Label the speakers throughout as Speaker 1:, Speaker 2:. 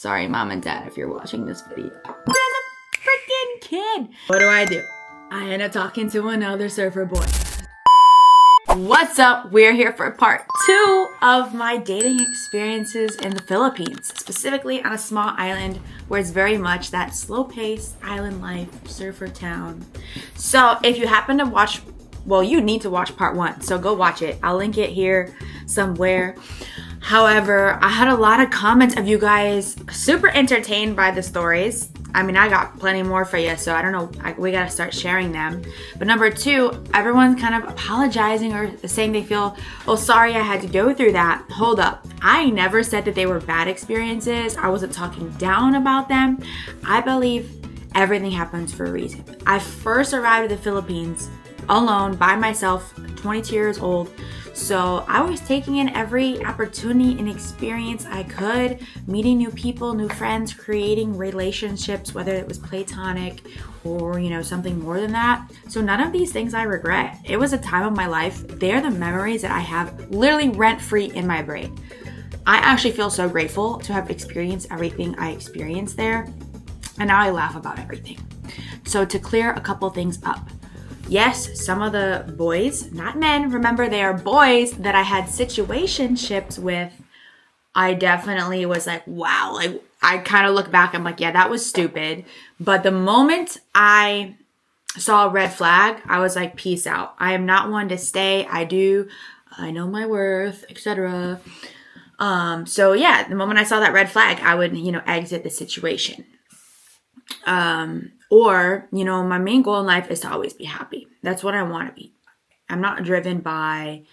Speaker 1: Sorry, mom and dad, if you're watching this video. There's a freaking kid. What do? I end up talking to another surfer boy. What's up? We're here for part 2 of my dating experiences in the Philippines, specifically on a small island where it's very much that slow-paced island life, surfer town. So if you happen to watch, well, you need to watch part 1, so go watch it. I'll link it here somewhere. However, I had a lot of comments of you guys super entertained by the stories. I mean, I got plenty more for you, so I don't know, we gotta start sharing them. But number 2, everyone's kind of apologizing or saying they feel, oh, sorry I had to go through that. Hold up. I never said that they were bad experiences. I wasn't talking down about them. I believe everything happens for a reason. I first arrived at the Philippines alone, by myself, 22 years old. So I was taking in every opportunity and experience I could, meeting new people, new friends, creating relationships, whether it was platonic or, something more than that. So none of these things I regret. It was a time of my life. They're the memories that I have literally rent-free in my brain. I actually feel so grateful to have experienced everything I experienced there. And now I laugh about everything. So to clear a couple things up. Yes, some of the boys, not men, remember they are boys that I had situationships with, I definitely was like, wow, like I kind of look back, I'm like, yeah, that was stupid. But the moment I saw a red flag, I was like, peace out. I am not one to stay. I know my worth, etc. So yeah, the moment I saw that red flag, I would, exit the situation. Or, my main goal in life is to always be happy. That's what I want to be. I'm not driven by,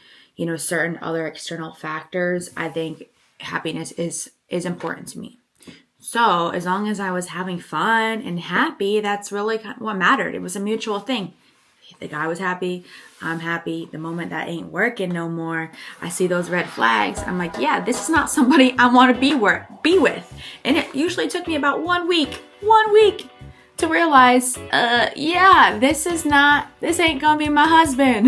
Speaker 1: certain other external factors. I think happiness is important to me. So as long as I was having fun and happy, that's really what mattered. It was a mutual thing. The guy was happy. I'm happy. The moment that ain't working no more, I see those red flags. I'm like, yeah, this is not somebody I want to be with. And it usually took me about 1 week to realize, yeah, this ain't gonna be my husband.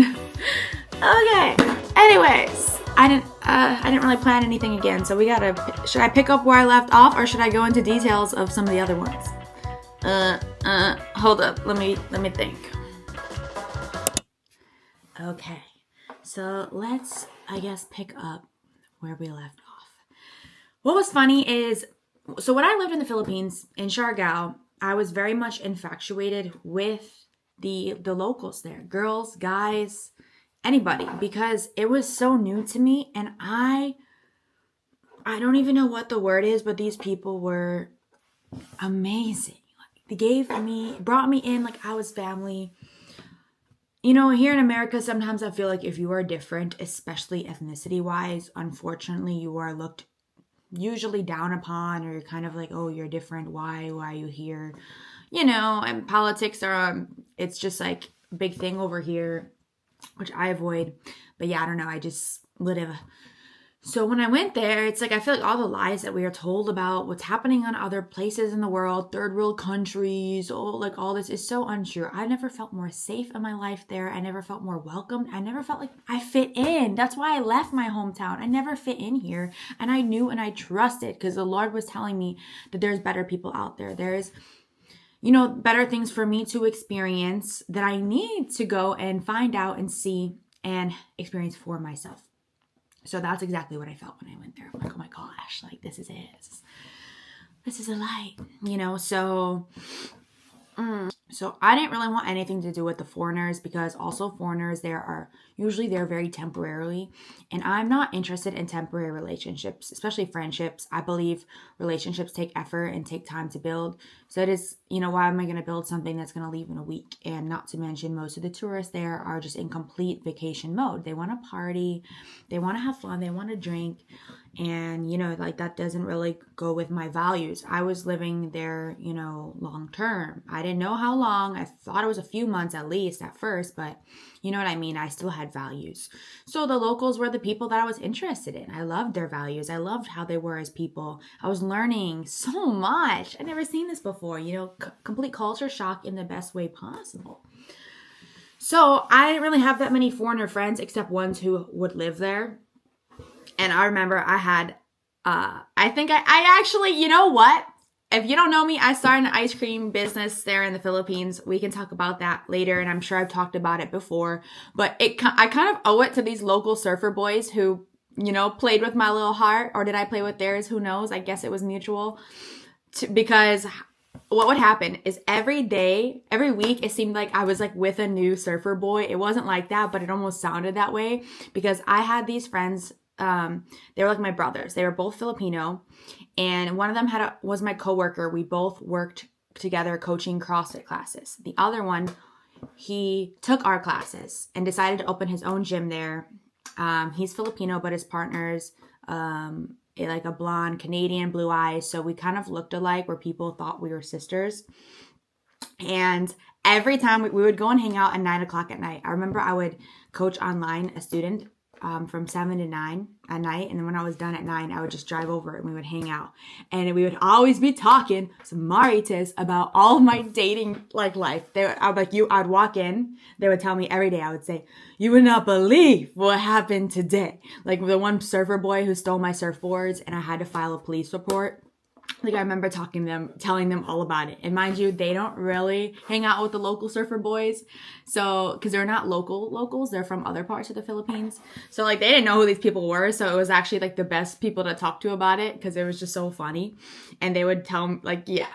Speaker 1: Okay. Anyways, I didn't really plan anything again. So should I pick up where I left off or should I go into details of some of the other ones? Hold up. Let me think. Okay. So let's, pick up where we left off. What was funny is, so when I lived in the Philippines, in Siargao, I was very much infatuated with the locals there. Girls, guys, anybody. Because it was so new to me. And I don't even know what the word is, but these people were amazing. They brought me in like I was family. Here in America, sometimes I feel like if you are different, especially ethnicity-wise, unfortunately, you are looked usually down upon, or you're kind of like, oh, you're different. Why are you here? And politics it's just like a big thing over here, which I avoid. But yeah, I don't know. I just live. So when I went there, it's like I feel like all the lies that we are told about what's happening on other places in the world, third world countries, all this is so untrue. I never felt more safe in my life there. I never felt more welcomed. I never felt like I fit in. That's why I left my hometown. I never fit in here. And I knew and I trusted because the Lord was telling me that there's better people out there. There's, better things for me to experience that I need to go and find out and see and experience for myself. So that's exactly what I felt when I went there. I'm like, oh my gosh, like this is it. This is a light, So I didn't really want anything to do with the foreigners because also foreigners they're very temporarily. And I'm not interested in temporary relationships, especially friendships. I believe relationships take effort and take time to build. So it is, why am I going to build something that's going to leave in a week? And not to mention most of the tourists there are just in complete vacation mode. They want to party. They want to have fun. They want to drink. And, that doesn't really go with my values. I was living there, long term. I didn't know how long. I thought it was a few months at least at first, but you know what I mean? I still had values. So the locals were the people that I was interested in. I loved their values. I loved how they were as people. I was learning so much. I'd never seen this before, complete culture shock in the best way possible. So I didn't really have that many foreigner friends except ones who would live there. And I remember I had I think I actually, you know what? If you don't know me, I started an ice cream business there in the Philippines. We can talk about that later, and I'm sure I've talked about it before. But I kind of owe it to these local surfer boys who, you know, played with my little heart. Or did I play with theirs? Who knows? I guess it was mutual. Because what would happen is every day, every week, it seemed like I was like with a new surfer boy. It wasn't like that, but it almost sounded that way because I had these friends. They were like my brothers. They were both Filipino, and one of them was my coworker. We both worked together coaching CrossFit classes. The other one, he took our classes and decided to open his own gym there. He's Filipino, but his partner's like a blonde Canadian, blue eyes. So we kind of looked alike where people thought we were sisters. And every time we would go and hang out at 9:00 at night. I remember I would coach online a student from 7 to 9 at night. And then when I was done at 9, I would just drive over and we would hang out. And we would always be talking some marites about all of my dating like life. I'd walk in, they would tell me every day, I would say, you would not believe what happened today. Like the one surfer boy who stole my surfboards and I had to file a police report. Like I remember telling them all about it. And mind you, they don't really hang out with the local surfer boys. So, cause they're not locals, they're from other parts of the Philippines. So like they didn't know who these people were. So it was actually like the best people to talk to about it. Cause it was just so funny. And they would tell them like, yeah.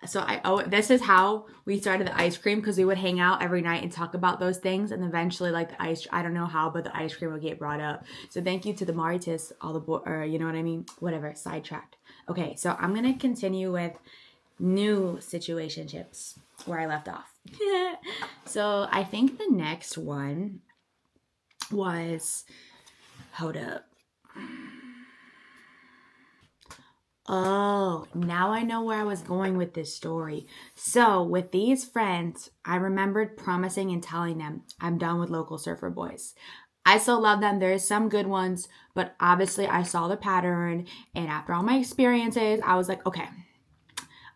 Speaker 1: So this is how we started the ice cream. Cause we would hang out every night and talk about those things. And eventually like I don't know how, but the ice cream would get brought up. So thank you to the Marites, you know what I mean? Whatever, sidetracked. Okay, so I'm going to continue with new situationships where I left off. So I think the next one was, hold up. Oh, now I know where I was going with this story. So with these friends, I remembered promising and telling them I'm done with local surfer boys. I still love them. There's some good ones, but obviously I saw the pattern. And after all my experiences, I was like, okay,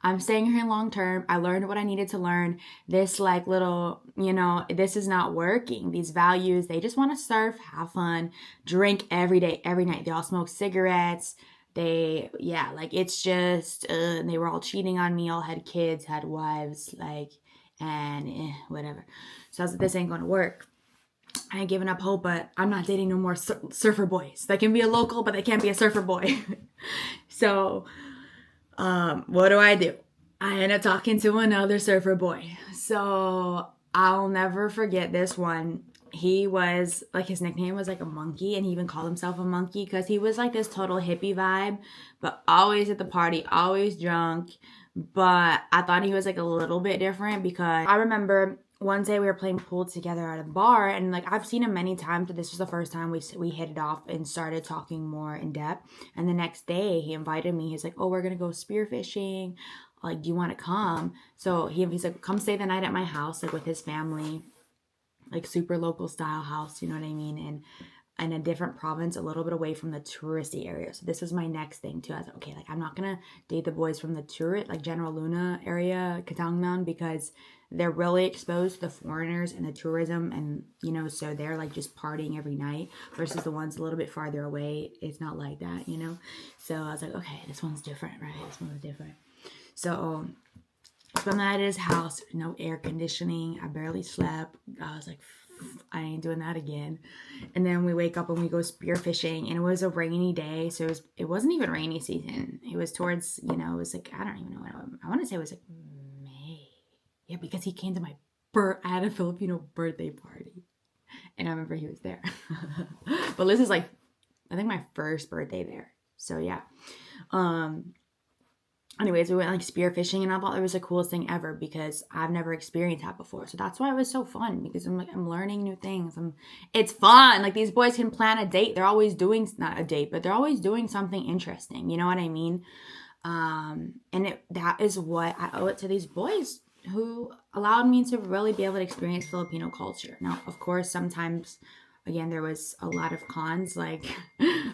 Speaker 1: I'm staying here long term. I learned what I needed to learn. This like little, this is not working. These values, they just want to surf, have fun, drink every day, every night. They all smoke cigarettes. It's just, they were all cheating on me, all had kids, had wives, whatever. So I was like, this ain't going to work. I ain't giving up hope, but I'm not dating no more surfer boys. They can be a local, but they can't be a surfer boy. So, what do? I end up talking to another surfer boy. So I'll never forget this one. He was like, his nickname was like a monkey, and he even called himself a monkey because he was like this total hippie vibe, but always at the party, always drunk. But I thought he was like a little bit different because I remember one day we were playing pool together at a bar, and like I've seen him many times, but this was the first time we hit it off and started talking more in depth. And the next day he invited me. He's like, oh, we're gonna go spearfishing. Like, do you want to come? So he's like, come stay the night at my house, like with his family, like super local style house, you know what I mean? And in a different province, a little bit away from the touristy area. So this was my next thing too. I was like, okay, like I'm not gonna date the boys from the like General Luna area, Katangnan, because they're really exposed to the foreigners and the tourism, and so they're like just partying every night, versus the ones a little bit farther away, it's not like that, So I was like, okay, this one's different, right? This one's different. So spent the night at his house, no air conditioning. I barely slept. I was like, I ain't doing that again. And then we wake up and we go spearfishing, and it was a rainy day. So it wasn't even rainy season. It was towards, it was like, I don't even know what I want to say it was like May. Yeah, because he came to I had a Filipino birthday party, and I remember he was there. But this is like, I think my first birthday there. So yeah. Anyways, we went like spearfishing, and I thought it was the coolest thing ever because I've never experienced that before. So that's why it was so fun, because I'm learning new things. It's fun. Like these boys can plan a date. They're always doing, not a date, but they're always doing something interesting. You know what I mean? That is what I owe it to these boys who allowed me to really be able to experience Filipino culture. Now, of course, sometimes, again, there was a lot of cons, like,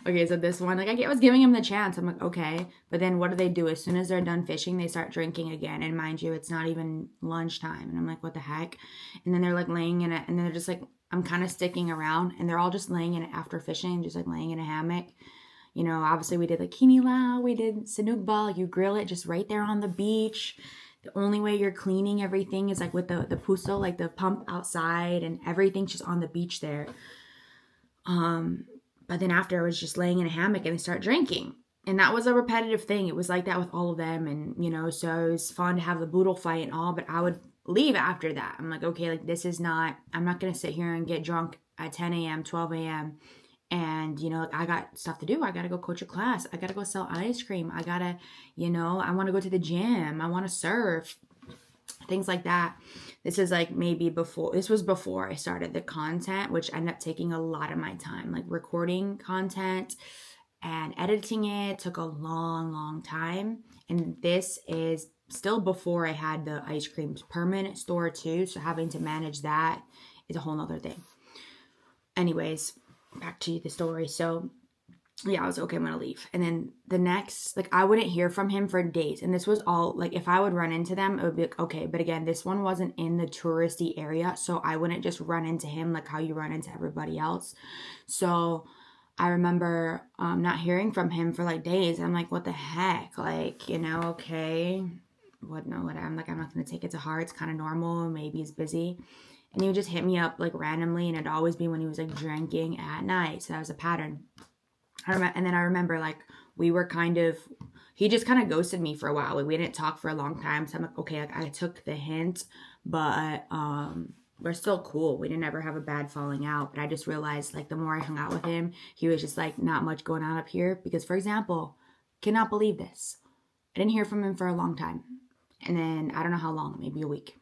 Speaker 1: okay, so this one, like, I was giving him the chance. I'm like, okay, but then what do? As soon as they're done fishing, they start drinking again, and mind you, it's not even lunchtime, and I'm like, what the heck? And then they're, like, laying in it, and they're just, like, I'm kind of sticking around, and they're all just laying in it after fishing, just, like, laying in a hammock, You know, obviously we did like kini lao, we did sinugba, you grill it just right there on the beach. The only way you're cleaning everything is like with the puso, like the pump outside, and everything's just on the beach there. But then after, I was just laying in a hammock and they start drinking. And that was a repetitive thing. It was like that with all of them. And, you know, so it was fun to have the boodle fight and all, but I would leave after that. I'm like, okay, like this is not, I'm not going to sit here and get drunk at 10 a.m., 12 a.m. And, you know, like I got stuff to do. I got to go coach a class. I got to go sell ice cream. I got to, you know, I want to go to the gym. I want to surf. Things like that. This is like maybe before, this was before I started the content, which ended up taking a lot of my time. Like recording content and editing it took a long time. And this is still before I had the ice cream permanent store too. So having to manage that is a whole nother thing. Anyways, back to the story. So yeah, I was okay, I'm gonna leave. And then the next, like I wouldn't hear from him for days. And this was all like, if I would run into them, it would be like, okay. But again, this one wasn't in the touristy area. So I wouldn't just run into him like how you run into everybody else. So I remember not hearing from him for like days. I'm like, what the heck? Like, you know, okay. What? I'm like, I'm not going to take it to heart. It's kind of normal. Maybe he's busy. And he would just hit me up like randomly. And it'd always be when he was like drinking at night. So that was a pattern. And then I remember like we were he just kind of ghosted me for a while. Like we didn't talk for a long time. So I'm like, okay, like I took the hint, but we're still cool. We didn't ever have a bad falling out. But I just realized like the more I hung out with him, he was just like not much going on up here. Because for example, cannot believe this, I didn't hear from him for a long time. And then I don't know how long, maybe a week.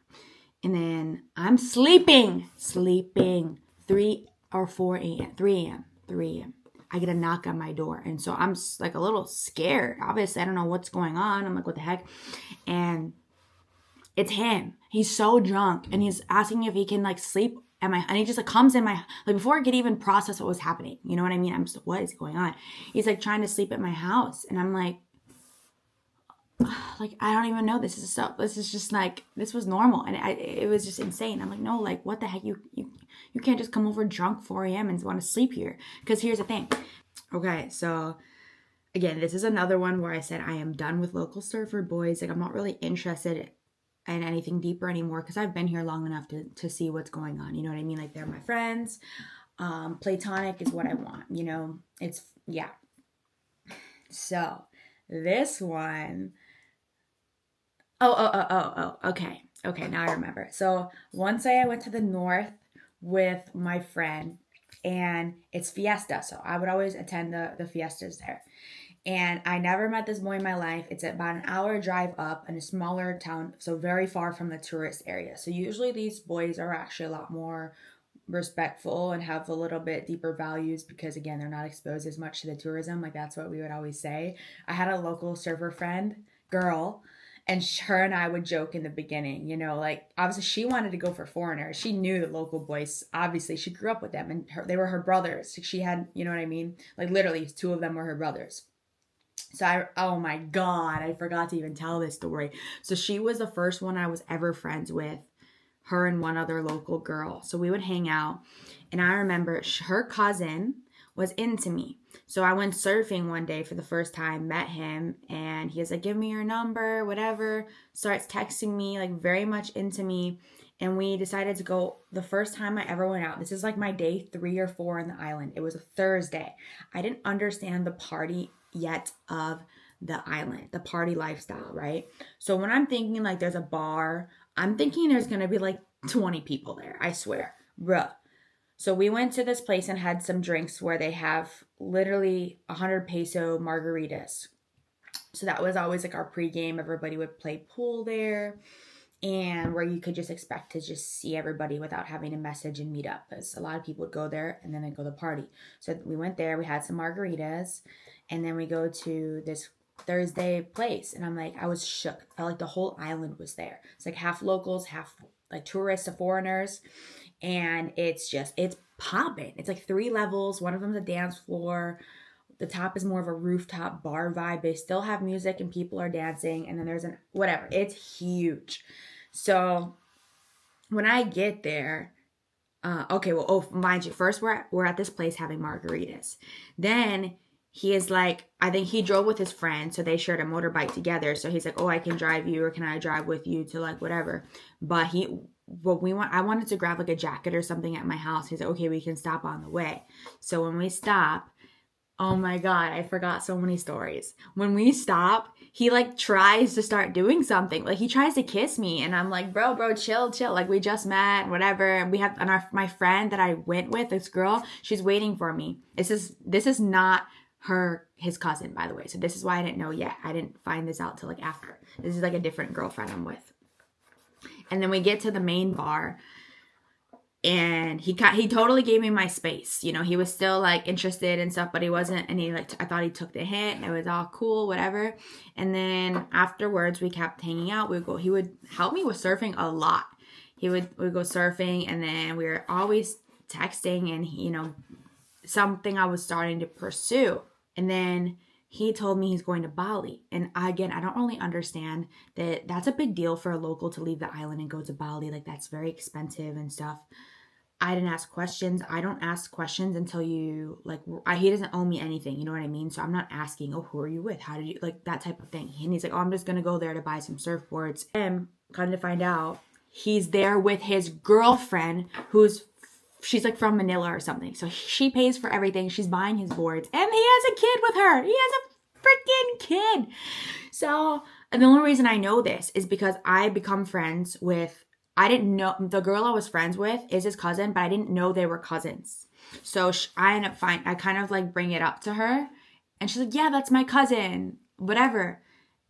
Speaker 1: And then I'm sleeping 3 or 4 a.m. 3 a.m. I get a knock on my door. And so I'm like a little scared. Obviously, I don't know what's going on. I'm like, what the heck? And it's him. He's so drunk. And he's asking if he can like sleep at my, and he just like comes in my, like before I could even process what was happening. You know what I mean? I'm just like, what is going on? He's like trying to sleep at my house. And I'm like, I don't even know. This is just like, this was normal. And it was just insane. I'm like, no, like what the heck? You can't just come over drunk 4 a.m. and want to sleep here. Because here's the thing. Okay, so again, this is another one where I said I am done with local surfer boys. Like I'm not really interested in anything deeper anymore because I've been here long enough to see what's going on. You know what I mean? Like they're my friends. Platonic is what I want. You know, it's, yeah. So this one, okay. Okay, now I remember. So one day I went to the north with my friend and it's fiesta. So I would always attend the fiestas there. And I never met this boy in my life. It's about an hour drive up in a smaller town, so very far from the tourist area. So usually these boys are actually a lot more respectful and have a little bit deeper values because again, they're not exposed as much to the tourism. Like that's what we would always say. I had a local surfer friend, girl, and her and I would joke in the beginning, you know, like obviously she wanted to go for foreigners. She knew the local boys. Obviously she grew up with them and they were her brothers. She had, you know what I mean? Like literally 2 of them were her brothers. So oh my God, I forgot to even tell this story. So she was the first one I was ever friends with, her and one other local girl. So we would hang out. And I remember her cousin was into me. So I went surfing one day for the first time, met him, and he was like, give me your number, whatever. Starts texting me, like very much into me. And we decided to go the first time I ever went out. This is like my day 3 or 4 on the island. It was a Thursday. I didn't understand the party yet of the island, the party lifestyle, right? So when I'm thinking like there's a bar, I'm thinking there's going to be like 20 people there. I swear, bruh. So we went to this place and had some drinks where they have literally 100 peso margaritas. So that was always like our pregame. Everybody would play pool there and where you could just expect to just see everybody without having to message and meet up. Because a lot of people would go there and then they'd go to the party. So we went there, we had some margaritas, and then we go to this Thursday place. And I'm like, I was shook. I felt like the whole island was there. It's like half locals, half like tourists or foreigners. And it's popping. It's like 3 levels. One of them's a dance floor. The top is more of a rooftop bar vibe. They still have music and people are dancing. And then there's whatever. It's huge. So when I get there, mind you, first we're at this place having margaritas. Then he is like, I think he drove with his friend, so they shared a motorbike together. So he's like, oh, I can drive you, or can I drive with you to like whatever. But I wanted to grab like a jacket or something at my house. He's like, okay, we can stop on the way. So when we stop, oh my God, I forgot so many stories. When we stop, he like tries to start doing something. Like he tries to kiss me, and I'm like, bro, chill. Like we just met, whatever. And we have, and my friend that I went with, this girl, she's waiting for me. This is not his cousin, by the way. So this is why I didn't know yet. I didn't find this out till like after. This is like a different girlfriend I'm with. And then we get to the main bar, and he totally gave me my space. You know, he was still like interested and stuff, but he wasn't. And I thought he took the hit. It was all cool, whatever. And then afterwards, we kept hanging out. He would help me with surfing a lot. We'd go surfing, and then we were always texting, and you know, something I was starting to pursue. And then he told me he's going to Bali. And again, I don't really understand that that's a big deal for a local to leave the island and go to Bali. Like that's very expensive and stuff. I didn't ask questions. I don't ask questions until you like, he doesn't owe me anything. You know what I mean? So I'm not asking, oh, who are you with? How did you, like that type of thing. And he's like, oh, I'm just going to go there to buy some surfboards. And come to find out, he's there with his girlfriend she's like from Manila or something. So she pays for everything. She's buying his boards. And he has a kid with her. He has a freaking kid. So, and the only reason I know this is because I become friends with, I didn't know, the girl I was friends with is his cousin, but I didn't know they were cousins. So I end up I kind of like bring it up to her. And she's like, yeah, that's my cousin. Whatever.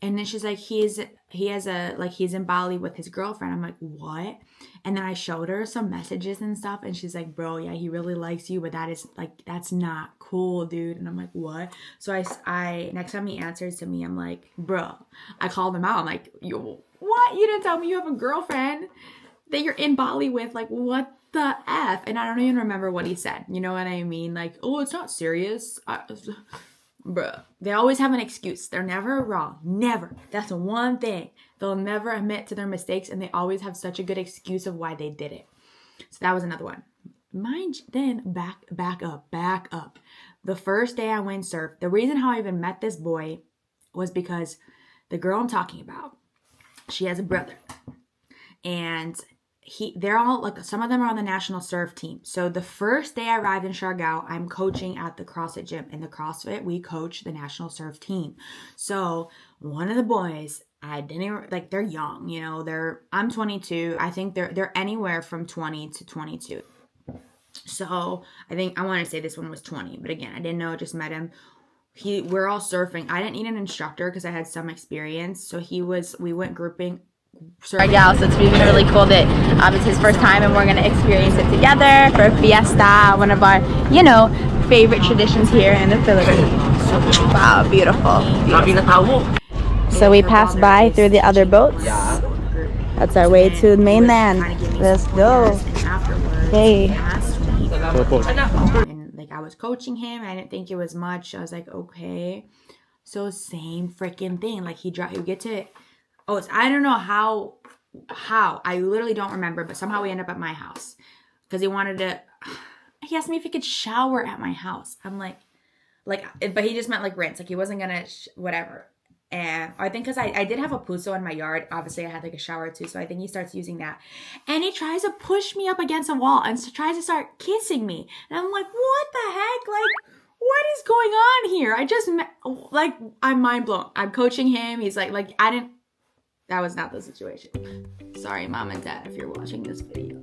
Speaker 1: And then she's like, he's in Bali with his girlfriend. I'm like, what? And then I showed her some messages and stuff. And she's like, bro, yeah, he really likes you. But that's not cool, dude. And I'm like, what? So I next time he answers to me, I'm like, bro, I called him out. I'm like, yo, what? You didn't tell me you have a girlfriend that you're in Bali with. Like, what the F? And I don't even remember what he said. You know what I mean? Like, oh, it's not serious. Bruh, they always have an excuse. They're never wrong. Never. That's one thing. They'll never admit to their mistakes, and they always have such a good excuse of why they did it. So that was another one. Then back up. The first day I went surf, the reason how I even met this boy was because the girl I'm talking about, she has a brother. And they're all like, some of them are on the national surf team. So the first day I arrived in Siargao, I'm coaching at the CrossFit gym. In the CrossFit, we coach the national surf team. So one of the boys, I didn't like, they're young, you know, I'm 22. I think they're anywhere from 20 to 22. So I want to say this one was 20, but again, I didn't know, just met him. We're all surfing. I didn't need an instructor because I had some experience. So we went grouping. Our gal, so it's been really cool that it's his first time and we're going to experience it together for fiesta, one of our, you know, favorite traditions here in the Philippines. Wow, beautiful. So we passed by through the other boats. That's our way to the mainland. Let's go. Hey. And like I was coaching him, I didn't think it was much. I was like, okay. So same freaking thing. Like he get to. Oh, I don't know how. I literally don't remember, but somehow we end up at my house because he asked me if he could shower at my house. I'm like, but he just meant like rinse. Like he wasn't gonna, whatever. And I think because I did have a puso in my yard. Obviously, I had like a shower too. So I think he starts using that. And he tries to push me up against a wall and tries to start kissing me. And I'm like, what the heck? Like, what is going on here? I'm mind blown. I'm coaching him. He's like, that was not the situation. Sorry, mom and dad, if you're watching this video.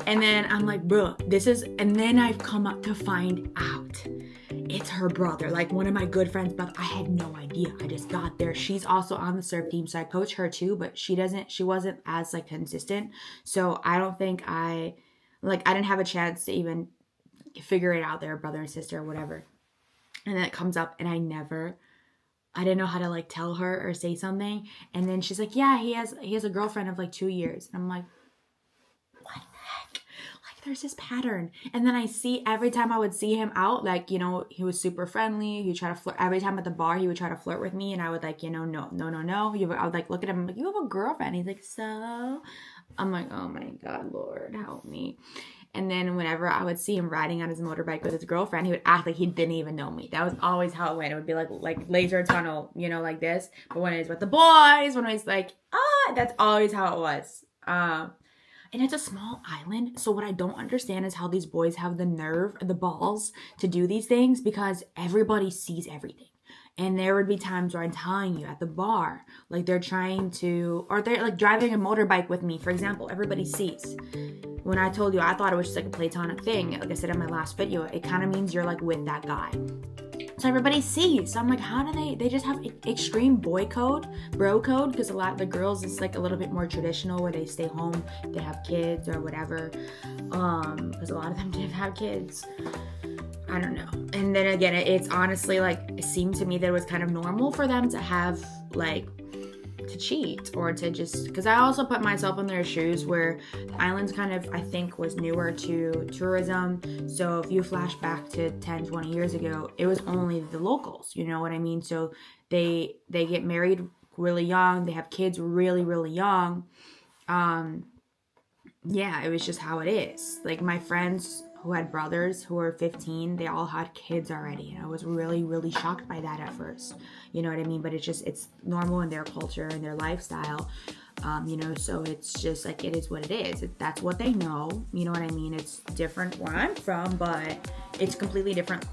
Speaker 1: And then I'm like, bro, and then I've come up to find out it's her brother, like one of my good friends' brother. I had no idea. I just got there. She's also on the surf team, so I coach her too, but she wasn't as like consistent. So I don't think I didn't have a chance to even figure it out there, brother and sister or whatever. And then it comes up and I didn't know how to like tell her or say something. And then she's like, yeah, he has a girlfriend of like 2 years. And I'm like, what the heck? Like there's this pattern. And then I see every time I would see him out, like, you know, he was super friendly. He tried to flirt. Every time at the bar, he would try to flirt with me. And I would like, you know, no. I would like look at him. I'm like, you have a girlfriend? He's like, so? I'm like, oh my God, Lord, help me. And then whenever I would see him riding on his motorbike with his girlfriend, he would act like he didn't even know me. That was always how it went. It would be like laser tunnel, you know, like this. But when it's with the boys, when it's like, that's always how it was. And it's a small island. So what I don't understand is how these boys have the nerve, the balls to do these things, because everybody sees everything. And there would be times where I'm telling you at the bar, like they're trying to, or they're like driving a motorbike with me, for example, everybody sees. When I told you, I thought it was just like a platonic thing. Like I said in my last video, it kind of means you're like with that guy. So everybody sees. So I'm like, how do they just have extreme boy code, bro code? Because a lot of the girls, it's like a little bit more traditional where they stay home, they have kids or whatever. Because a lot of them did have kids. I don't know. And then again, it's honestly like, it seemed to me that it was kind of normal for them to have like, to cheat or to just, because I also put myself in their shoes where the islands kind of, I think, was newer to tourism. So if you flash back to 10, 20 years ago, it was only the locals, you know what I mean? So they get married really young. They have kids really, really young. Yeah, it was just how it is. Like my friends who had brothers who were 15, they all had kids already. And I was really, really shocked by that at first. You know what I mean? But it's normal in their culture and their lifestyle. You know, so it's just like, it is what it is. That's what they know. You know what I mean? It's different where I'm from, but it's completely different,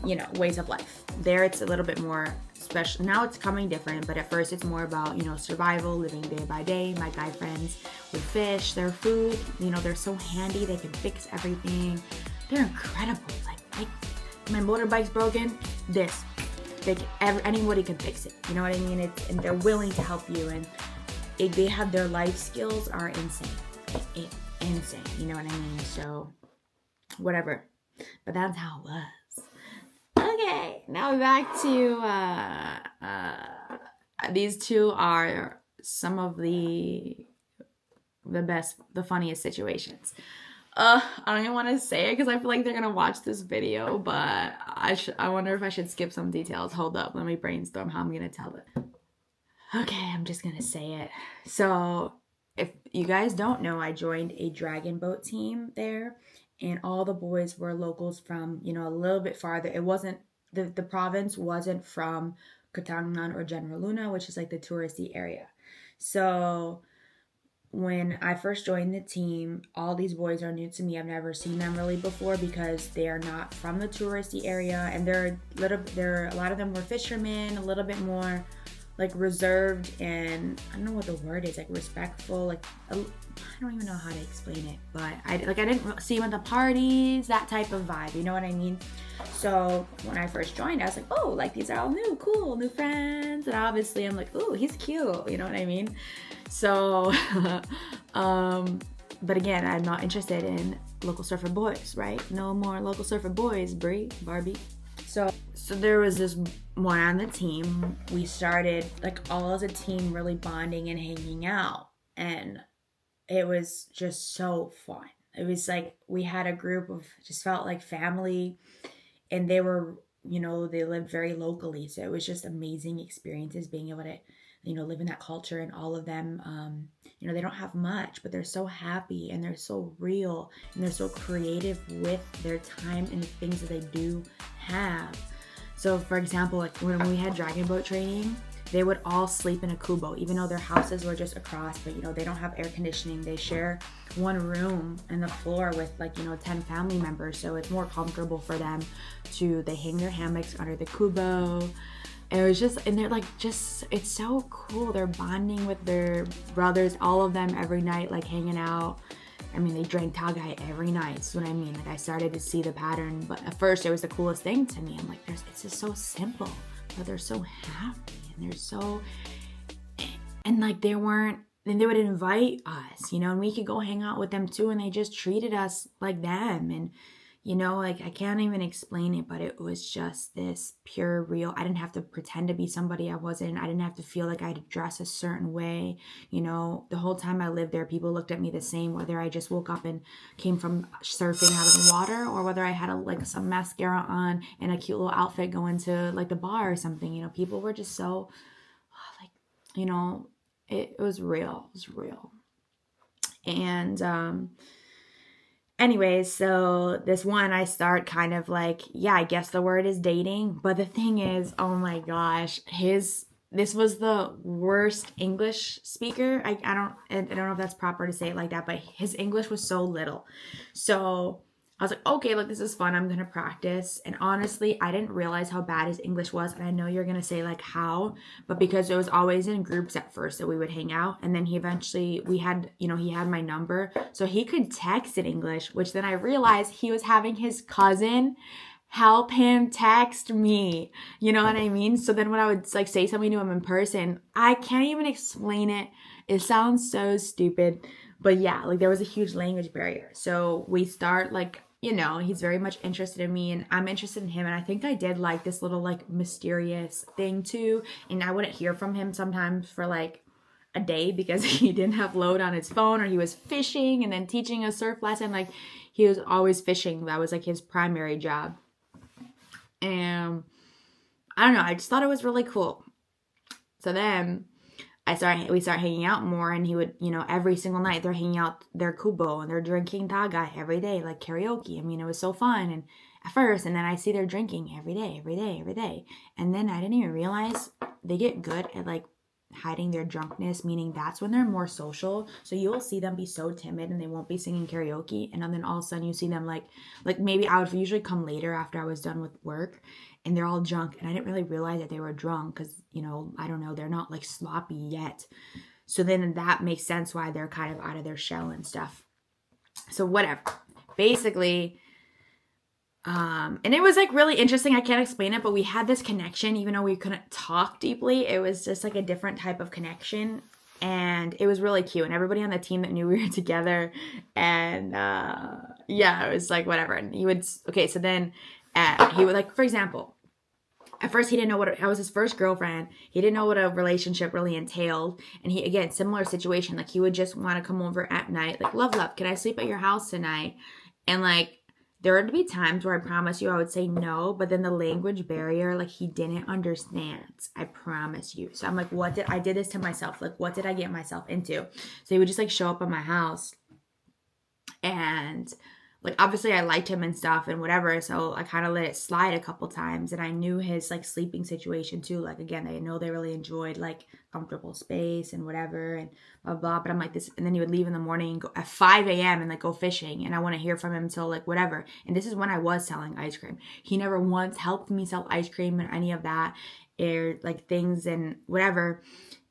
Speaker 1: you know, ways of life. There, it's a little bit more special. Now it's coming different, but at first it's more about, you know, survival, living day by day. My guy friends would fish, their food, you know, they're so handy. They can fix everything. They're incredible. Like my motorbike's broken. Anybody can fix it. You know what I mean? And they're willing to help you. And they have their life skills are insane. Insane. You know what I mean? So whatever. But that's how it was. Okay, now back to these two are some of the best, the funniest situations. I don't even want to say it because I feel like they're gonna watch this video, but I wonder if I should skip some details. Hold up, let me brainstorm how I'm gonna tell it. Okay, I'm just gonna say it. So if you guys don't know, I joined a dragon boat team there. And all the boys were locals from, you know, a little bit farther. It wasn't, the province wasn't from Katangan or General Luna, which is like the touristy area. So when I first joined the team, all these boys are new to me. I've never seen them really before because they are not from the touristy area. And a lot of them were fishermen, a little bit more like reserved and I don't know what the word is, like respectful, like I don't even know how to explain it, but I didn't see him at the parties, that type of vibe, you know what I mean? So when I first joined, I was like, oh, like these are all new, cool, new friends, and obviously I'm like, oh, he's cute, you know what I mean? So, but again, I'm not interested in local surfer boys, right? No more local surfer boys, Barbie. So there was this one on the team. We started like all as a team really bonding and hanging out. And it was just so fun. It was like we had a group of, just felt like family. And they were, you know, they lived very locally. So it was just amazing experiences being able to, you know, live in that culture. And all of them, you know, they don't have much, but they're so happy and they're so real and they're so creative with their time and the things that they do have. So for example, like when we had dragon boat training, they would all sleep in a kubo, even though their houses were just across, but you know, they don't have air conditioning. They share one room and the floor with like, you know, 10 family members. So it's more comfortable for them they hang their hammocks under the kubo. And it was just, and they're like, just, it's so cool. They're bonding with their brothers, all of them every night, like hanging out. I mean, they drank Tagay every night. That's what I mean. Like I started to see the pattern, but at first it was the coolest thing to me. I'm like, it's just so simple, but they're so happy and they're so, and like they would invite us, you know, and we could go hang out with them too. And they just treated us like them. And, you know, like I can't even explain it, but it was just this pure, real. I didn't have to pretend to be somebody I wasn't. I didn't have to feel like I had to dress a certain way. You know, the whole time I lived there, people looked at me the same, whether I just woke up and came from surfing out of the water or whether I had like some mascara on and a cute little outfit going to like the bar or something. You know, people were just so like, you know, it was real. It was real. And, anyways, so this one I start kind of like, yeah, I guess the word is dating. But the thing is, oh my gosh, this was the worst English speaker. I don't know if that's proper to say it like that, but his English was so little. So I was like, okay, look, this is fun. I'm going to practice. And honestly, I didn't realize how bad his English was. And I know you're going to say like how, but because it was always in groups at first that we would hang out. And then he had my number. So he could text in English, which then I realized he was having his cousin help him text me. You know what I mean? So then when I would like say something to him in person, I can't even explain it. It sounds so stupid. But yeah, like there was a huge language barrier. So we start like, he's very much interested in me and I'm interested in him. And I think I did like this little like mysterious thing too. And I wouldn't hear from him sometimes for like a day because he didn't have load on his phone or he was fishing and then teaching a surf lesson. Like he was always fishing. That was like his primary job. And I don't know, I just thought it was really cool. So then we start hanging out more and he would, every single night they're hanging out their kubo and they're drinking taga every day, like karaoke. I mean, it was so fun. And at first, and then I see they're drinking every day. And then I didn't even realize they get good at like hiding their drunkenness, meaning that's when they're more social. So you will see them be so timid and they won't be singing karaoke. And then all of a sudden you see them like maybe I would usually come later after I was done with work and they're all drunk. And I didn't really realize that they were drunk because, I don't know, they're not like sloppy yet. So then that makes sense why they're kind of out of their shell and stuff. So whatever. Basically, and it was like really interesting. I can't explain it, but we had this connection, even though we couldn't talk deeply. It was just like a different type of connection. And it was really cute. And everybody on the team that knew we were together. And yeah, it was like whatever. And he would, okay, so then he would like, for example, at first he didn't know I was his first girlfriend. He didn't know what a relationship really entailed. And he, again, similar situation. Like he would just want to come over at night. Like, love, can I sleep at your house tonight? And like, there would be times where I promise you I would say no, but then the language barrier, like he didn't understand. I promise you. So I'm like, I did this to myself. Like, what did I get myself into? So he would just like show up at my house and like, obviously I liked him and stuff and whatever. So I kind of let it slide a couple times and I knew his like sleeping situation too. Like, again, I know they really enjoyed like comfortable space and whatever and blah, blah. But I'm like this. And then he would leave in the morning and go at 5 a.m. and like go fishing. And I want to hear from him until like whatever. And this is when I was selling ice cream. He never once helped me sell ice cream or any of that or like things and whatever.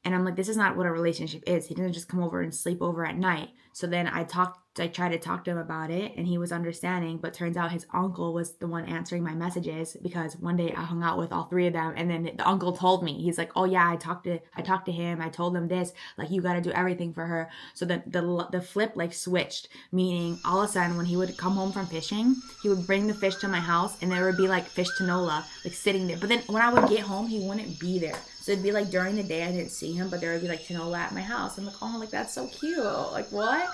Speaker 1: And I'm like, this is not what a relationship is. He didn't just come over and sleep over at night. So then I tried to talk to him about it and he was understanding, but turns out his uncle was the one answering my messages because one day I hung out with all three of them and then the uncle told me, he's like, oh yeah, I talked to him. I told him this, like, you got to do everything for her. So then the flip like switched, meaning all of a sudden when he would come home from fishing, he would bring the fish to my house and there would be like fish tinola like sitting there. But then when I would get home, he wouldn't be there. So it'd be like during the day I didn't see him, but there would be like tinola at my house. I'm like, oh, like that's so cute. Like what?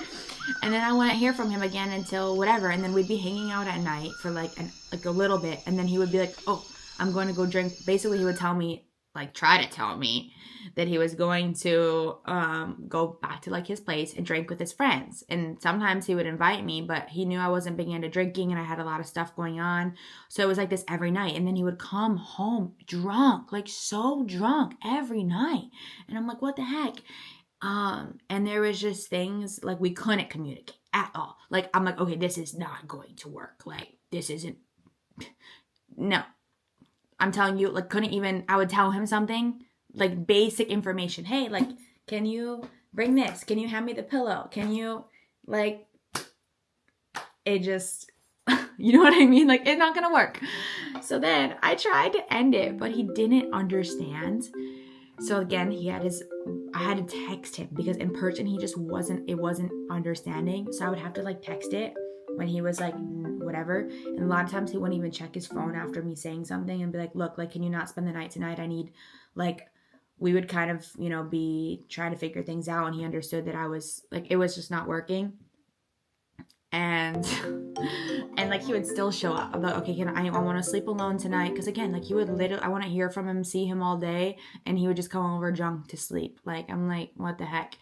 Speaker 1: And then I wouldn't hear from him again until whatever. And then we'd be hanging out at night for like a little bit. And then he would be like, oh, I'm going to go drink. Basically, he would tell me, like try to tell me that he was going to go back to like his place and drink with his friends. And sometimes he would invite me, but he knew I wasn't big into drinking and I had a lot of stuff going on. So it was like this every night. And then he would come home drunk, like so drunk every night. And I'm like, what the heck? And there was just things like we couldn't communicate at all. Like, I'm like, okay, this is not going to work. Like, this isn't, no. I'm telling you, like, I would tell him something, like, basic information. Hey, like, can you bring this? Can you hand me the pillow? Can you, like, it just, you know what I mean? Like, it's not gonna work. So then I tried to end it, but he didn't understand. So again, I had to text him because in person, it wasn't understanding. So I would have to, like, text it when he was like whatever, and a lot of times he wouldn't even check his phone after me saying something and be like, look, like, can you not spend the night tonight? I need, like, we would kind of, be trying to figure things out, and he understood that I was like, it was just not working. And like he would still show up. I'm like, okay, I want to sleep alone tonight, because again, like, he would literally, I want to hear from him, see him all day, and he would just come over drunk to sleep. Like, I'm like, what the heck,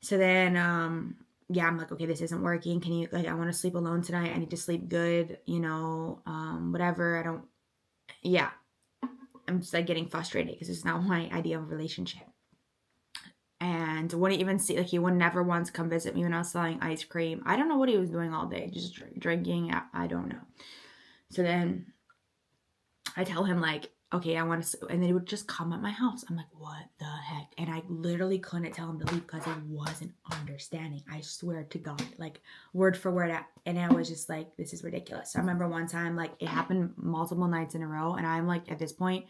Speaker 1: So then yeah, I'm like, okay, this isn't working. Can you, like, I want to sleep alone tonight. I need to sleep good, whatever. Yeah, I'm just like getting frustrated because it's not my idea of a relationship. And wouldn't even see, like, he would never once come visit me when I was selling ice cream. I don't know what he was doing all day, just drinking. I don't know. So then I tell him, like, okay, I want to, and then he would just come at my house. I'm like, what the heck? And I literally couldn't tell him to leave because I wasn't understanding. I swear to God, like, word for word. And I was just like, this is ridiculous. So I remember one time, like, it happened multiple nights in a row. And I'm like, at this point,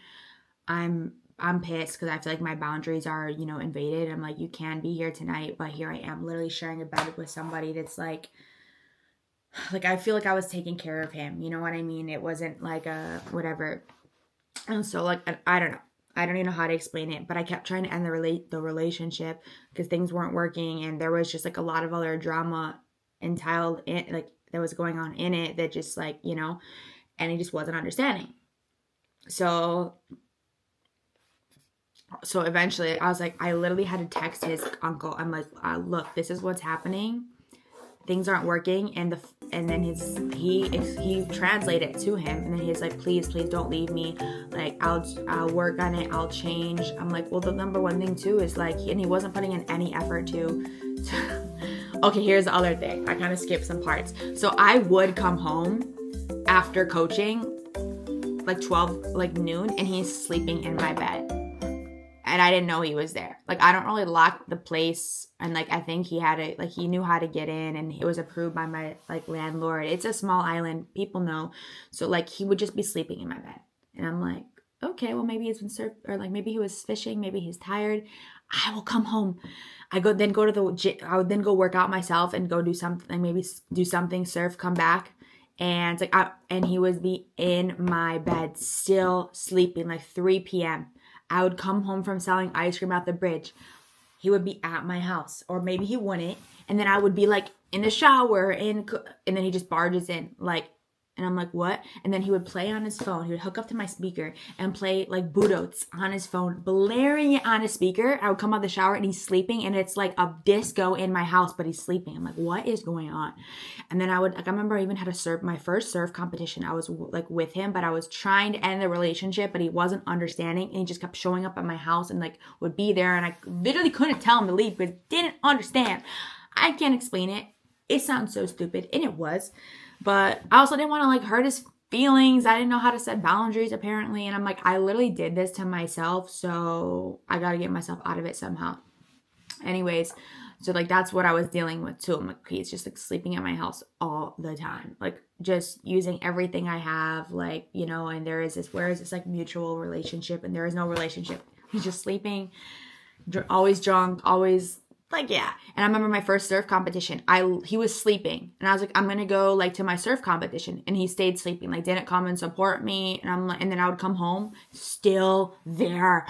Speaker 1: I'm pissed because I feel like my boundaries are, invaded. I'm like, you can be here tonight, but here I am literally sharing a bed with somebody that's like, I feel like I was taking care of him. You know what I mean? It wasn't like a whatever. And so, like, I don't know. I don't even know how to explain it, but I kept trying to end the relationship because things weren't working. And there was just like a lot of other drama entailed in, like, that was going on in it that just, like, and he just wasn't understanding. So eventually I was like, I literally had to text his uncle. I'm like, look, this is what's happening. Things aren't working. And then he translated it to him. And then he's like, please don't leave me. Like, I'll work on it. I'll change. I'm like, well, the number one thing too is like, and he wasn't putting in any effort to okay, here's the other thing. I kind of skipped some parts. So I would come home after coaching like 12, like noon, and he's sleeping in my bed. And I didn't know he was there. Like, I don't really lock the place. And, like, I think he had it, like, he knew how to get in, and it was approved by my, like, landlord. It's a small island. People know. So, like, he would just be sleeping in my bed. And I'm like, okay, well, maybe he's been or, like, maybe he was fishing. Maybe he's tired. I will come home. I would then go work out myself and go do something, maybe do something, surf, come back. And, like, and he would be in my bed, still sleeping, like 3 p.m. I would come home from selling ice cream at the bridge. He would be at my house, or maybe he wouldn't. And then I would be like in the shower, and then he just barges in, like, and I'm like, what? And then he would play on his phone. He would hook up to my speaker and play like Budots on his phone, blaring it on his speaker. I would come out of the shower and he's sleeping, and it's like a disco in my house, but he's sleeping. I'm like, what is going on? And then I remember I even had my first surf competition. I was like with him, but I was trying to end the relationship, but he wasn't understanding, and he just kept showing up at my house and like would be there, and I literally couldn't tell him to leave because didn't understand. I can't explain it. It sounds so stupid, and it was. But I also didn't want to like hurt his feelings. I didn't know how to set boundaries apparently. And I'm like, I literally did this to myself. So I got to get myself out of it somehow. Anyways, so like that's what I was dealing with too. I'm like, he's just like sleeping at my house all the time. Like just using everything I have, like, and where is this like mutual relationship? And there is no relationship. He's just sleeping, always drunk, always like, yeah. And I remember my first surf competition, he was sleeping, and I was like, I'm going to go like to my surf competition. And he stayed sleeping, like didn't come and support me. And I'm like, and then I would come home still there.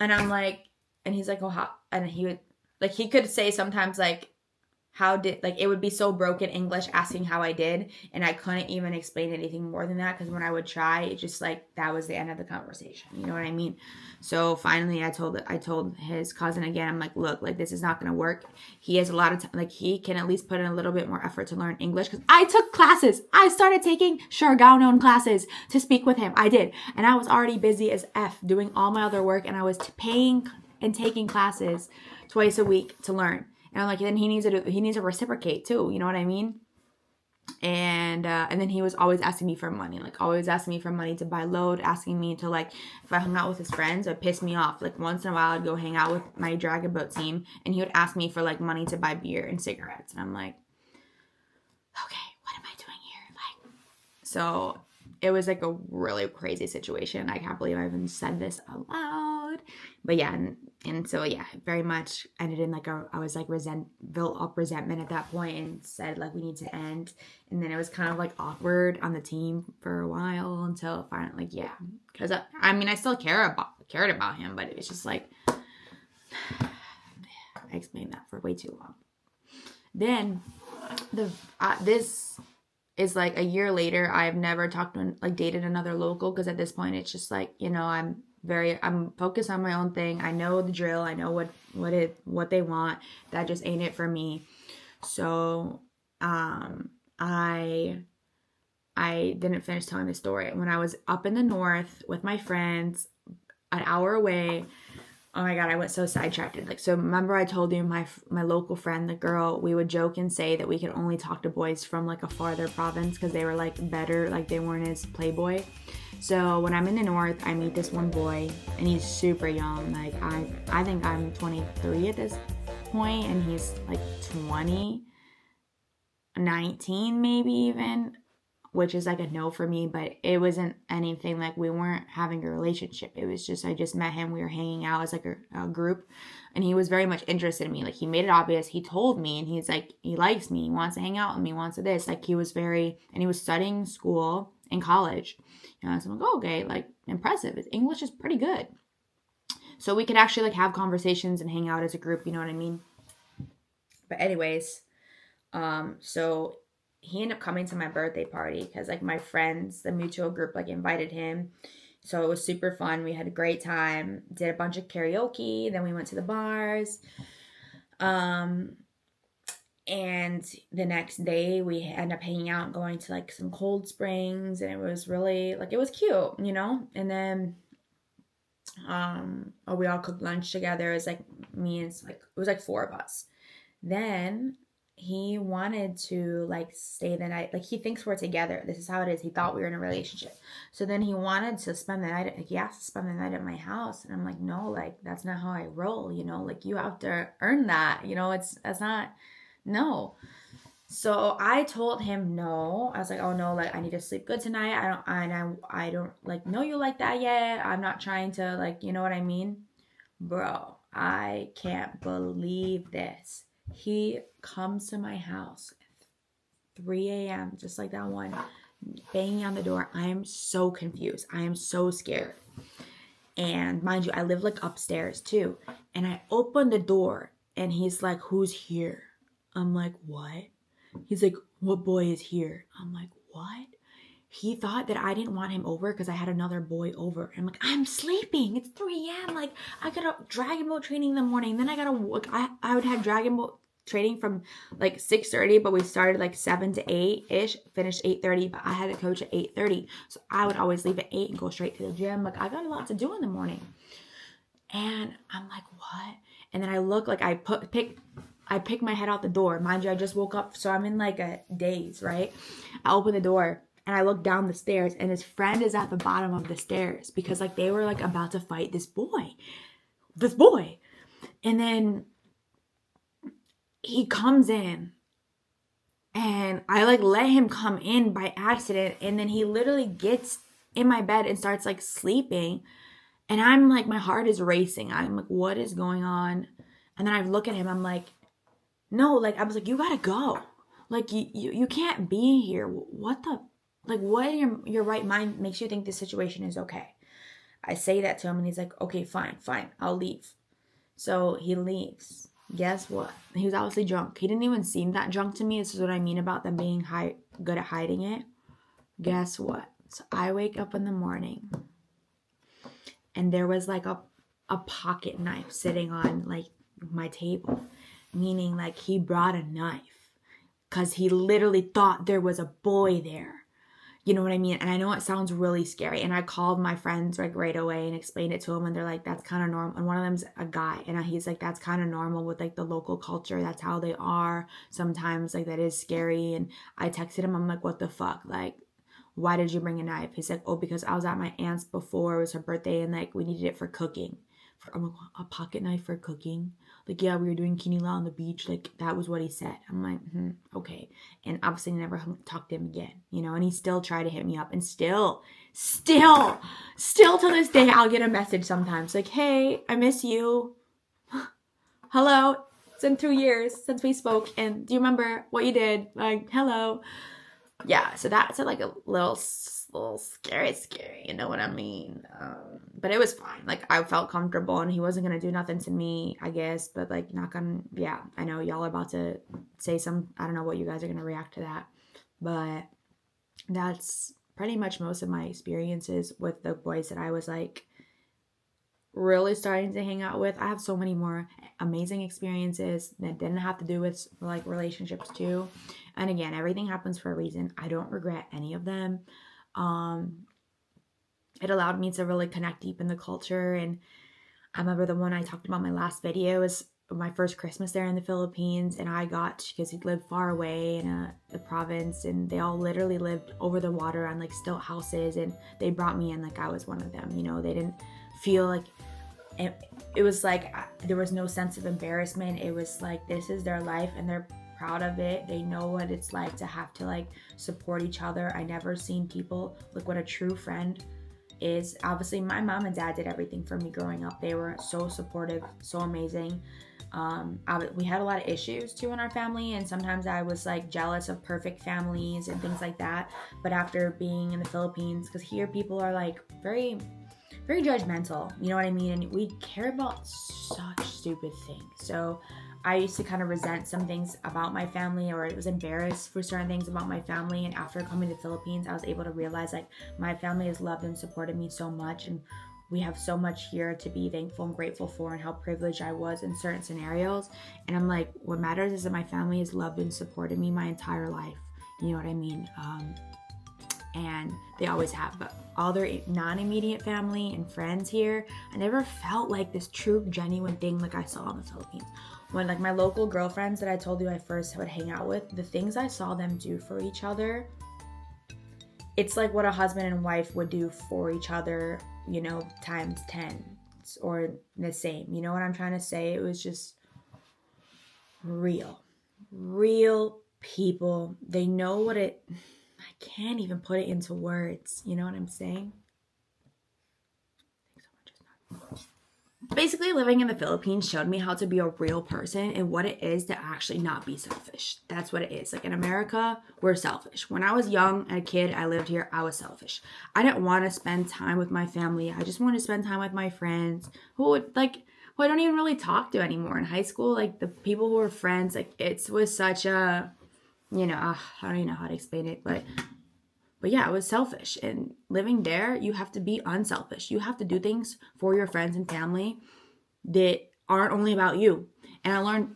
Speaker 1: And I'm like, and he's like, oh, how? And he would like, he could say sometimes like, it would be so broken English asking how I did. And I couldn't even explain anything more than that. Cause when I would try, it just like, that was the end of the conversation. You know what I mean? So finally I told his cousin again, I'm like, look, like this is not going to work. He has a lot of time. Like he can at least put in a little bit more effort to learn English. Cause I took classes. I started taking Shargao classes to speak with him. I did. And I was already busy as F doing all my other work. And I was paying and taking classes twice a week to learn. And I'm like, then he needs to reciprocate too. You know what I mean? And then he was always asking me for money, like always asking me for money to buy load, asking me to like, if I hung out with his friends, it would piss me off. Like once in a while I'd go hang out with my dragon boat team, and he would ask me for like money to buy beer and cigarettes. And I'm like, okay, what am I doing here? Like, so it was like a really crazy situation. I can't believe I even said this out loud. But yeah, and so yeah, very much ended in like I was like built up resentment at that point, and said like we need to end. And then it was kind of like awkward on the team for a while until finally, like, yeah, because I mean I still cared about him, but it was just like I explained that for way too long. Then this is like a year later. I've never dated another local, because at this point it's just like, I'm focused on my own thing. I know the drill. I know what they want. That just ain't it for me. So, I didn't finish telling the story. When I was up in the north with my friends, an hour away, oh my God, I went so sidetracked. Like, so remember I told you my local friend, the girl, we would joke and say that we could only talk to boys from like a farther province because they were like better, like they weren't as playboy. So when I'm in the north, I meet this one boy and he's super young. Like I think I'm 23 at this point and he's like 20, 19 maybe even, which is like a no for me, but it wasn't anything like we weren't having a relationship. It was just, I just met him. We were hanging out as like a group and he was very much interested in me. Like he made it obvious. He told me and he's like, he likes me. He wants to hang out with me. He wants to this. Like he was very, and he was studying school in college. You know, so I'm like, oh, okay, like impressive. His English is pretty good. So we could actually like have conversations and hang out as a group. You know what I mean? But anyways, so he ended up coming to my birthday party because like my friends, the mutual group, like invited him. So it was super fun. We had a great time. Did a bunch of karaoke. Then we went to the bars. And the next day we ended up hanging out and going to like some cold springs. And it was really like, it was cute, you know? And then we all cooked lunch together. It was like me and like, it was like 4 of us. Then he wanted to like stay the night. Like he thinks we're together. This is how it is. He thought we were in a relationship. So then he wanted to spend the night. He asked to spend the night at my house. And I'm like, no, like that's not how I roll. You know, like you have to earn that. You know, that's not, no. So I told him no. I was like, oh no, like I need to sleep good tonight. I don't like know you like that yet. I'm not trying to like, you know what I mean? Bro, I can't believe this. He comes to my house at 3 a.m., just like that one, banging on the door. I am so confused. I am so scared. And mind you, I live like upstairs too. And I open the door and he's like, who's here? I'm like, what? He's like, what boy is here? I'm like, what? He thought that I didn't want him over because I had another boy over. I'm like, I'm sleeping. It's 3 a.m. Like, I got a Dragon Boat training in the morning. Then I got to, I would have Dragon Boat training from like 6:30, but we started like 7 to 8-ish, finished 8:30, but I had to coach at 8:30. So I would always leave at 8 and go straight to the gym. Like, I got a lot to do in the morning. And I'm like, what? And then I look like I pick my head out the door. Mind you, I just woke up, so I'm in like a daze, right? I open the door and I look down the stairs and his friend is at the bottom of the stairs because like they were like about to fight this boy. And then he comes in and I like let him come in by accident. And then he literally gets in my bed and starts like sleeping. And I'm like, my heart is racing. I'm like, what is going on? And then I look at him. I'm like, no, like, I was like, you gotta go. Like, you can't be here. What the, like, what in your right mind makes you think this situation is okay? I say that to him and he's like, okay, fine, I'll leave. So he leaves. Guess what? He was obviously drunk. He didn't even seem that drunk to me. This is what I mean about them being good at hiding it. Guess what? So I wake up in the morning and there was like a pocket knife sitting on like my table. Meaning like he brought a knife because he literally thought there was a boy there. You know what I mean? And I know it sounds really scary. And I called my friends like right away and explained it to them. And they're like, that's kind of normal. And one of them's a guy. And he's like, that's kind of normal with like the local culture. That's how they are. Sometimes like that is scary. And I texted him. I'm like, what the fuck? Like, why did you bring a knife? He's like, oh, because I was at my aunt's before. It was her birthday and like we needed it for cooking. I'm like, a pocket knife for cooking? Like, yeah, we were doing kinila on the beach. Like, that was what he said. I'm like, okay. And obviously never talked to him again, you know, and he still tried to hit me up. And still to this day, I'll get a message sometimes like, hey, I miss you. Hello. It's been 2 years since we spoke. And do you remember what you did? Like, hello. Yeah, so that's like a little scary, you know what I mean? But it was fine. Like, I felt comfortable and he wasn't gonna do nothing to me, I guess, but like, not gonna, yeah, I know y'all are about to say I don't know what you guys are gonna react to that, but that's pretty much most of my experiences with the boys that I was like really starting to hang out with. I have so many more amazing experiences that didn't have to do with like relationships too. And again, everything happens for a reason. I don't regret any of them. It allowed me to really connect deep in the culture. And I remember the one I talked about in my last video is my first Christmas there in the Philippines, and I got, because he lived far away in a province, and they all literally lived over the water on like stilt houses, and they brought me in like I was one of them. You know, they didn't feel like it was like there was no sense of embarrassment. It was like this is their life and they're proud of it. They know what it's like to have to like support each other. I never seen people look what a true friend is. Obviously my mom and dad did everything for me growing up. They were so supportive, so amazing. We had a lot of issues too in our family, and sometimes I was like jealous of perfect families and things like that. But after being in the Philippines, because here people are like very judgmental, you know what I mean, and we care about such stupid things. So I used to kind of resent some things about my family, or I was embarrassed for certain things about my family. And after coming to the Philippines, I was able to realize like my family has loved and supported me so much, and we have so much here to be thankful and grateful for, and how privileged I was in certain scenarios. And I'm like, what matters is that my family has loved and supported me my entire life. You know what I mean? And they always have. But all their non-immediate family and friends here, I never felt like this true, genuine thing like I saw in the Philippines. When like my local girlfriends that I told you I first would hang out with, the things I saw them do for each other, it's like what a husband and wife would do for each other, you know, times 10 or the same. You know what I'm trying to say? It was just real people. They know what it, I can't even put it into words. You know what I'm saying? Basically, living in the Philippines showed me how to be a real person and what it is to actually not be selfish. That's what it is. Like in America, we're selfish. When I was young and a kid, I lived here, I was selfish. I didn't want to spend time with my family. I just wanted to spend time with my friends who would like, who I don't even really talk to anymore. In high school, like the people who were friends, like it was such a, you know, I don't even know how to explain it, but yeah, it was selfish. And living there, you have to be unselfish. You have to do things for your friends and family that aren't only about you. And I learned,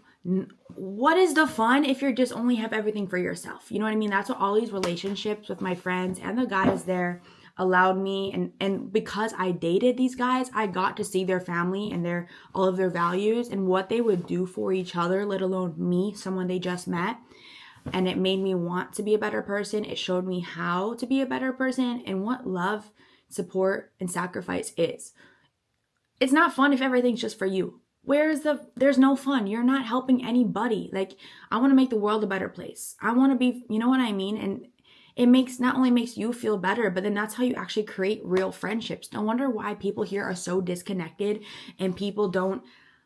Speaker 1: what is the fun if you just only have everything for yourself? You know what I mean? That's what all these relationships with my friends and the guys there allowed me. And because I dated these guys, I got to see their family and all of their values and what they would do for each other, let alone me, someone they just met. And it made me want to be a better person. It showed me how to be a better person and what love, support, and sacrifice is. It's not fun if everything's just for you. There's no fun. You're not helping anybody. Like, I want to make the world a better place. I want to be, you know what I mean? And it not only makes you feel better, but then that's how you actually create real friendships. No wonder why people here are so disconnected and people don't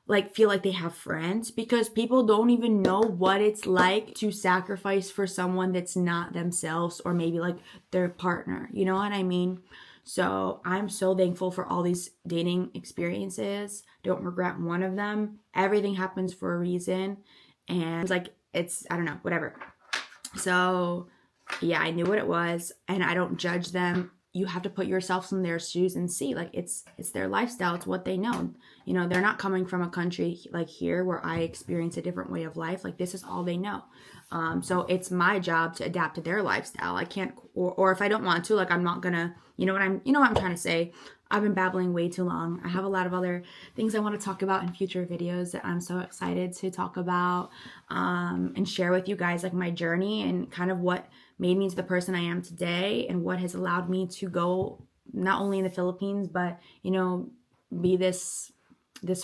Speaker 1: like feel like they have friends, because people don't even know what it's like to sacrifice for someone that's not themselves, or maybe like their partner. You know what I mean? So I'm so thankful for all these dating experiences. Don't regret one of them. Everything happens for a reason. And it's like, I don't know, whatever. So yeah, I knew what it was, and I don't judge them. You have to put yourself in their shoes and see, like, it's their lifestyle. It's what they know. You know, they're not coming from a country like here where I experience a different way of life. Like, this is all they know. So it's my job to adapt to their lifestyle. I can't, or if I don't want to, like, I'm not gonna, you know what I'm trying to say. I've been babbling way too long. I have a lot of other things I want to talk about in future videos that I'm so excited to talk about, and share with you guys, like, my journey and kind of what made me into the person I am today, and what has allowed me to go not only in the Philippines, but, you know, be this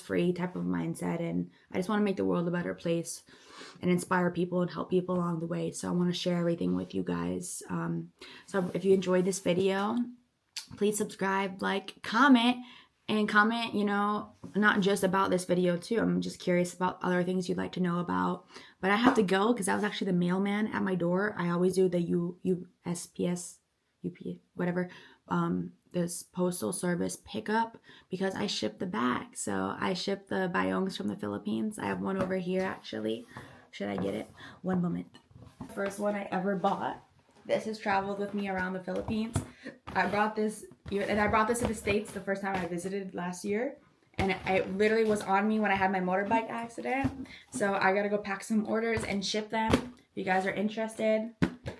Speaker 1: free type of mindset. And I just want to make the world a better place and inspire people and help people along the way. So I want to share everything with you guys. So if you enjoyed this video, please subscribe, like, comment, you know, not just about this video too. I'm just curious about other things you'd like to know about. But I have to go because that was actually the mailman at my door. I always do the USPS, whatever, this postal service pickup, because I ship the bag. So I ship the bayongs from the Philippines. I have one over here actually. Should I get it? One moment. First one I ever bought. This has traveled with me around the Philippines. I brought this to the States the first time I visited last year. And it literally was on me when I had my motorbike accident. So I gotta go pack some orders and ship them. If you guys are interested,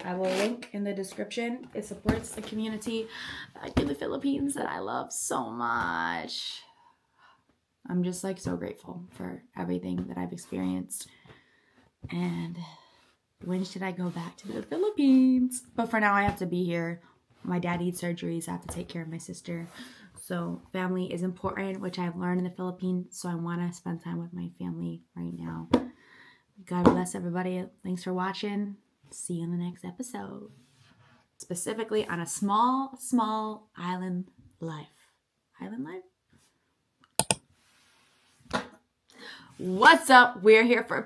Speaker 1: I will link in the description. It supports the community back in the Philippines that I love so much. I'm just like so grateful for everything that I've experienced. And when should I go back to the Philippines? But for now, I have to be here. My dad needs surgeries. I have to take care of my sister. So family is important, which I've learned in the Philippines. So I want to spend time with my family right now. God bless everybody. Thanks for watching. See you in the next episode. Specifically on a small, small island life. Island life? What's up? We're here for